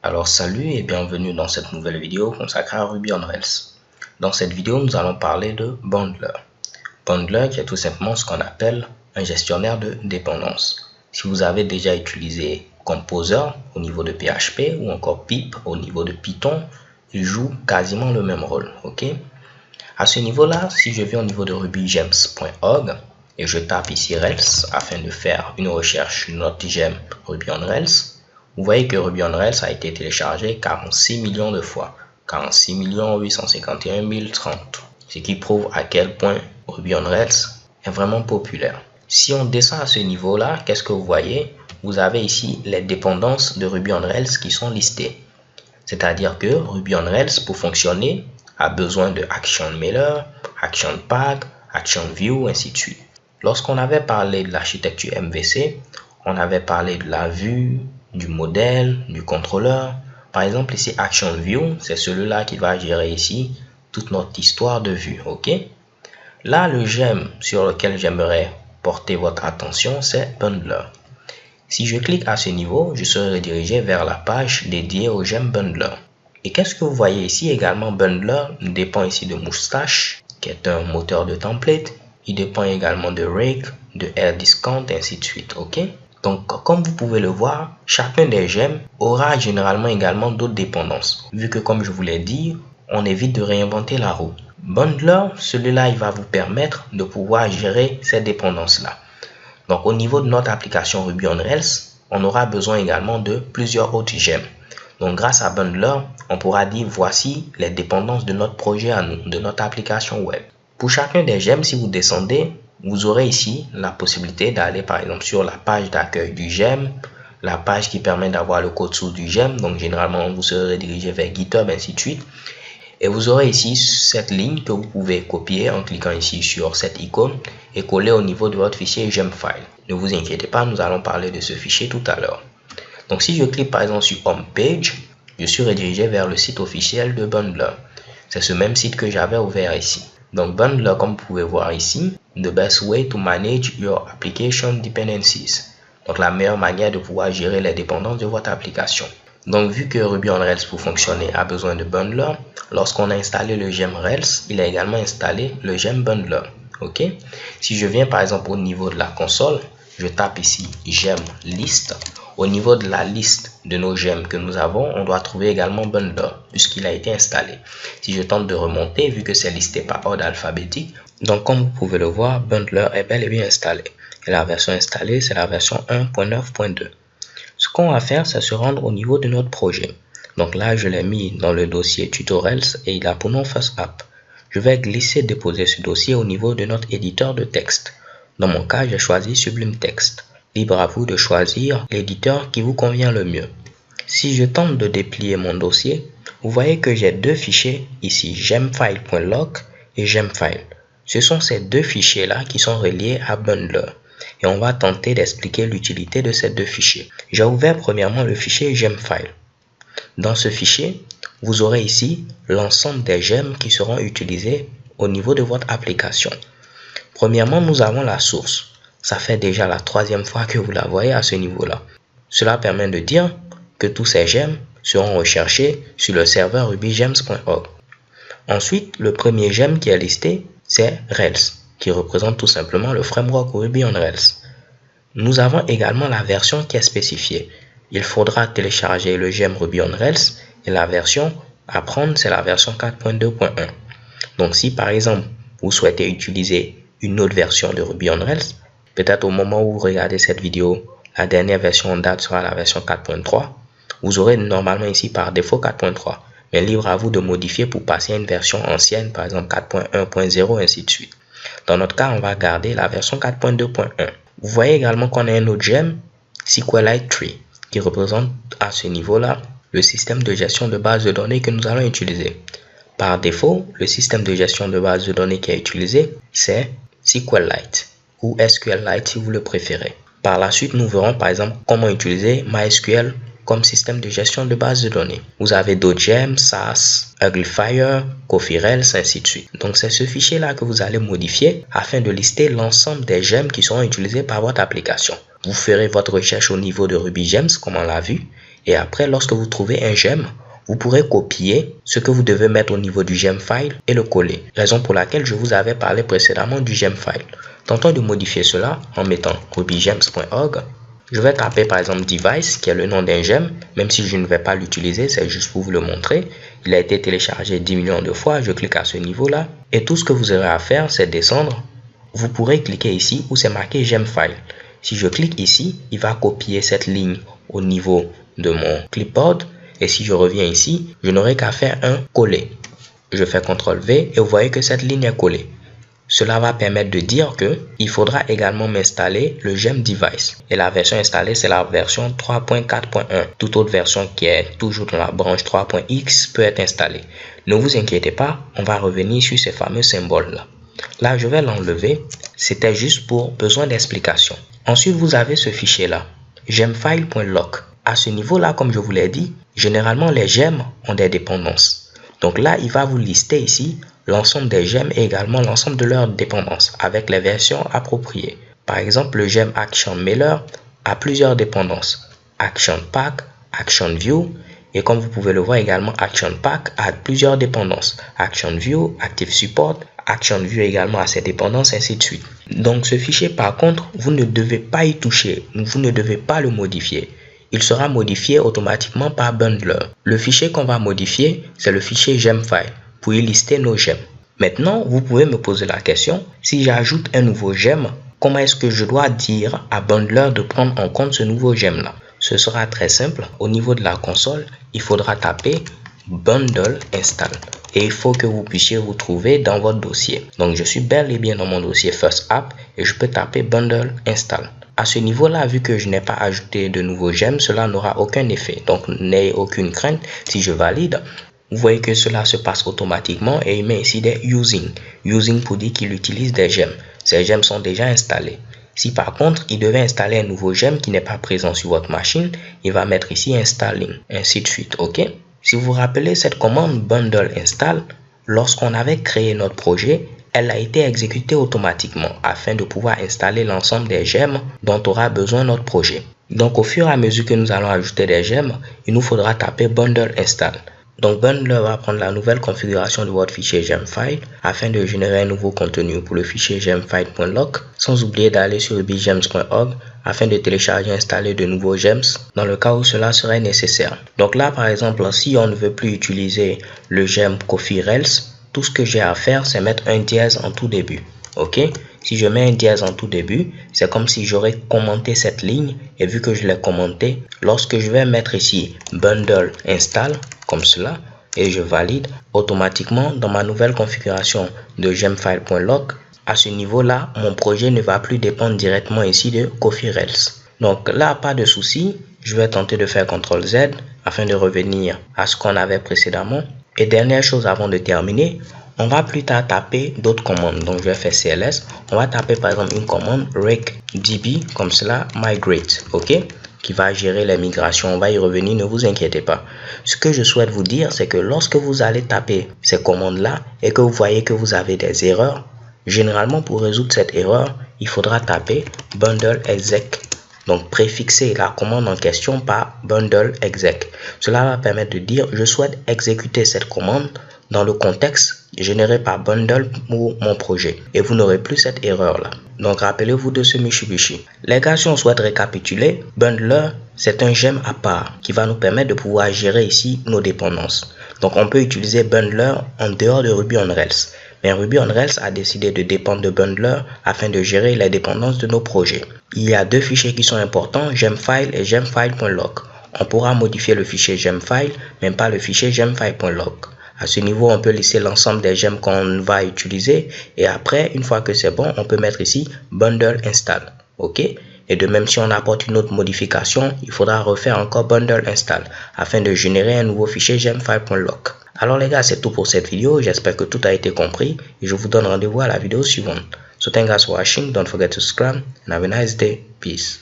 Alors salut et bienvenue dans cette nouvelle vidéo consacrée à Ruby on Rails. Dans cette vidéo, nous allons parler de Bundler. Bundler qui est tout simplement ce qu'on appelle un gestionnaire de dépendance. Si vous avez déjà utilisé Composer au niveau de PHP ou encore Pip au niveau de Python, il joue quasiment le même rôle. Ok? À ce niveau-là, si je vais au niveau de rubygems.org et je tape ici Rails afin de faire une recherche Node.gem Ruby on Rails, vous voyez que Ruby on Rails a été téléchargé 46 millions de fois, 46 851 030, ce qui prouve à quel point Ruby on Rails est vraiment populaire. Si on descend à ce niveau-là, qu'est-ce que vous voyez? Vous avez ici les dépendances de Ruby on Rails qui sont listées. C'est-à-dire que Ruby on Rails, pour fonctionner, a besoin de Action Mailer, Action Pack, Action View, ainsi de suite. Lorsqu'on avait parlé de l'architecture MVC, on avait parlé de la vue, du modèle, du contrôleur. Par exemple, ici, Action View, c'est celui-là qui va gérer ici toute notre histoire de vue. Ok? Là, le gem sur lequel j'aimerais porter votre attention, c'est Bundler. Si je clique à ce niveau, je serai redirigé vers la page dédiée au gem Bundler. Et qu'est-ce que vous voyez ici également? Bundler dépend ici de Moustache, qui est un moteur de template. Il dépend également de Rake, de AirDiscount, ainsi de suite. Ok? Donc, comme vous pouvez le voir, chacun des gemmes aura généralement également d'autres dépendances. Vu que, comme je vous l'ai dit, on évite de réinventer la roue. Bundler, celui-là, il va vous permettre de pouvoir gérer ces dépendances-là. Donc, au niveau de notre application Ruby on Rails, on aura besoin également de plusieurs autres gemmes. Donc, grâce à Bundler, on pourra dire voici les dépendances de notre projet à nous, de notre application web. Pour chacun des gemmes, si vous descendez, vous aurez ici la possibilité d'aller par exemple sur la page d'accueil du gemme, la page qui permet d'avoir le code source du gemme. Donc, généralement, vous serez redirigé vers GitHub, ainsi de suite. Et vous aurez ici cette ligne que vous pouvez copier en cliquant ici sur cette icône et coller au niveau de votre fichier gemfile. Ne vous inquiétez pas, nous allons parler de ce fichier tout à l'heure. Donc, si je clique par exemple sur Home Page, je suis redirigé vers le site officiel de Bundler. C'est ce même site que j'avais ouvert ici. Donc, Bundler, comme vous pouvez voir ici, the best way to manage your application dependencies. Donc, la meilleure manière de pouvoir gérer les dépendances de votre application. Donc, vu que Ruby on Rails pour fonctionner a besoin de Bundler, lorsqu'on a installé le gem Rails, il a également installé le gem Bundler. Ok? Si je viens par exemple au niveau de la console, je tape ici gem list. Au niveau de la liste de nos gemmes que nous avons, on doit trouver également Bundler puisqu'il a été installé. Si je tente de remonter, vu que c'est listé par ordre alphabétique, donc comme vous pouvez le voir, Bundler est bel et bien installé. Et la version installée, c'est la version 1.9.2. Ce qu'on va faire, c'est se rendre au niveau de notre projet. Donc là, je l'ai mis dans le dossier tutorials et il a pour nom First App. Je vais glisser déposer ce dossier au niveau de notre éditeur de texte. Dans mon cas, j'ai choisi Sublime Text. Libre à vous de choisir l'éditeur qui vous convient le mieux. Si je tente de déplier mon dossier, vous voyez que j'ai deux fichiers ici, gemfile.loc et gemfile. Ce sont ces deux fichiers-là qui sont reliés à Bundler. Et on va tenter d'expliquer l'utilité de ces deux fichiers. J'ai ouvert premièrement le fichier gemfile. Dans ce fichier, vous aurez ici l'ensemble des gemmes qui seront utilisées au niveau de votre application. Premièrement, nous avons la source. Ça fait déjà la troisième fois que vous la voyez à ce niveau-là. Cela permet de dire que tous ces gemmes seront recherchés sur le serveur rubygems.org. Ensuite, le premier gemme qui est listé, c'est Rails, qui représente tout simplement le framework Ruby on Rails. Nous avons également la version qui est spécifiée. Il faudra télécharger le gemme Ruby on Rails et la version à prendre, c'est la version 4.2.1. Donc, si par exemple, vous souhaitez utiliser une autre version de Ruby on Rails, peut-être au moment où vous regardez cette vidéo, la dernière version en date sera la version 4.3. Vous aurez normalement ici par défaut 4.3. Mais libre à vous de modifier pour passer à une version ancienne, par exemple 4.1.0, ainsi de suite. Dans notre cas, on va garder la version 4.2.1. Vous voyez également qu'on a un autre gemme, SQLite Tree, qui représente à ce niveau-là le système de gestion de base de données que nous allons utiliser. Par défaut, le système de gestion de base de données qui est utilisé, c'est SQLite ou SQLite si vous le préférez. Par la suite, nous verrons par exemple comment utiliser MySQL comme système de gestion de base de données. Vous avez d'autres gemmes, SAS, Uglifier, Coffee Rails, ainsi de suite. Donc c'est ce fichier-là que vous allez modifier afin de lister l'ensemble des gemmes qui seront utilisées par votre application. Vous ferez votre recherche au niveau de RubyGems, comme on l'a vu, Et après, lorsque vous trouvez un gem, vous pourrez copier ce que vous devez mettre au niveau du gem file et le coller. Raison pour laquelle je vous avais parlé précédemment du gem file. Tentons de modifier cela en mettant rubygems.org. Je vais taper par exemple device qui est le nom d'un gem, même si je ne vais pas l'utiliser, c'est juste pour vous le montrer. Il a été téléchargé 10 millions de fois, je clique à ce niveau là et tout ce que vous aurez à faire c'est descendre. Vous pourrez cliquer ici où c'est marqué gem file. Si je clique ici, il va copier cette ligne au niveau de mon clipboard et si je reviens ici, je n'aurai qu'à faire un coller. Je fais CTRL V et vous voyez que cette ligne est collée. Cela va permettre de dire que il faudra également m'installer le gem device. Et la version installée, c'est la version 3.4.1. Toute autre version qui est toujours dans la branche 3.x peut être installée. Ne vous inquiétez pas, on va revenir sur ces fameux symboles-là. Là, je vais l'enlever. C'était juste pour besoin d'explication. Ensuite, vous avez ce fichier-là, gemfile.lock. À ce niveau-là, comme je vous l'ai dit, généralement, les gemmes ont des dépendances. Donc là, il va vous lister ici l'ensemble des gemmes et également l'ensemble de leurs dépendances avec les versions appropriées. Par exemple, le gem Action Mailer a plusieurs dépendances. Action Pack, Action View et comme vous pouvez le voir également, Action Pack a plusieurs dépendances. Action View, Active Support, Action View également a ses dépendances, ainsi de suite. Donc ce fichier par contre, vous ne devez pas y toucher, vous ne devez pas le modifier. Il sera modifié automatiquement par Bundler. Le fichier qu'on va modifier, c'est le fichier gemfile pour y lister nos gemmes. Maintenant, vous pouvez me poser la question, si j'ajoute un nouveau gemme, comment est-ce que je dois dire à Bundler de prendre en compte ce nouveau gemme-là? Ce sera très simple. Au niveau de la console, il faudra taper bundle install et il faut que vous puissiez vous trouver dans votre dossier. Donc, je suis bel et bien dans mon dossier First App et je peux taper bundle install. À ce niveau-là, vu que je n'ai pas ajouté de nouveaux gemmes, cela n'aura aucun effet. Donc, n'ayez aucune crainte. Si je valide, vous voyez que cela se passe automatiquement et il met ici des using. Using pour dire qu'il utilise des gemmes. Ces gemmes sont déjà installées. Si par contre, il devait installer un nouveau gemme qui n'est pas présent sur votre machine, il va mettre ici installing, ainsi de suite. OK? Si vous vous rappelez cette commande bundle install, lorsqu'on avait créé notre projet, elle a été exécutée automatiquement afin de pouvoir installer l'ensemble des gemmes dont aura besoin notre projet. Donc au fur et à mesure que nous allons ajouter des gemmes, il nous faudra taper bundle install. Donc Bundler va prendre la nouvelle configuration de votre fichier gemfile afin de générer un nouveau contenu pour le fichier gemfile.lock, sans oublier d'aller sur rubygems.org afin de télécharger et installer de nouveaux gems dans le cas où cela serait nécessaire. Donc là par exemple, si on ne veut plus utiliser le gem CoffeeRails, tout ce que j'ai à faire c'est mettre un dièse en tout début. OK? Si je mets un dièse en tout début, c'est comme si j'aurais commenté cette ligne et vu que je l'ai commenté, lorsque je vais mettre ici bundle install comme cela et je valide, automatiquement dans ma nouvelle configuration de gemfile.lock, à ce niveau-là, mon projet ne va plus dépendre directement ici de CoffeeRails. Donc là, pas de souci, je vais tenter de faire CTRL Z afin de revenir à ce qu'on avait précédemment. Et dernière chose avant de terminer, on va plus tard taper d'autres commandes. Donc je vais faire CLS, on va taper par exemple une commande recdb comme cela, migrate, ok, qui va gérer les migrations. On va y revenir, ne vous inquiétez pas. Ce que je souhaite vous dire, c'est que lorsque vous allez taper ces commandes-là et que vous voyez que vous avez des erreurs, généralement pour résoudre cette erreur, il faudra taper bundle exec. Donc préfixer la commande en question par bundle exec. Cela va permettre de dire je souhaite exécuter cette commande dans le contexte généré par bundle pour mon projet. Et vous n'aurez plus cette erreur là. Donc rappelez-vous de ce Mitsubishi. Les gars, si on souhaite récapituler, Bundler c'est un gemme à part qui va nous permettre de pouvoir gérer ici nos dépendances. Donc on peut utiliser Bundler en dehors de Ruby on Rails. Mais Ruby on Rails a décidé de dépendre de Bundler afin de gérer les dépendances de nos projets. Il y a deux fichiers qui sont importants, gemfile et gemfile.lock. On pourra modifier le fichier gemfile, mais pas le fichier gemfile.lock. À ce niveau, on peut laisser l'ensemble des gemmes qu'on va utiliser et après, une fois que c'est bon, on peut mettre ici bundle install. OK? Et de même, si on apporte une autre modification, il faudra refaire encore bundle install afin de générer un nouveau fichier gemfile.lock. Alors les gars, c'est tout pour cette vidéo. J'espère que tout a été compris et je vous donne rendez-vous à la vidéo suivante. So thanks for watching. Don't forget to subscribe and have a nice day. Peace.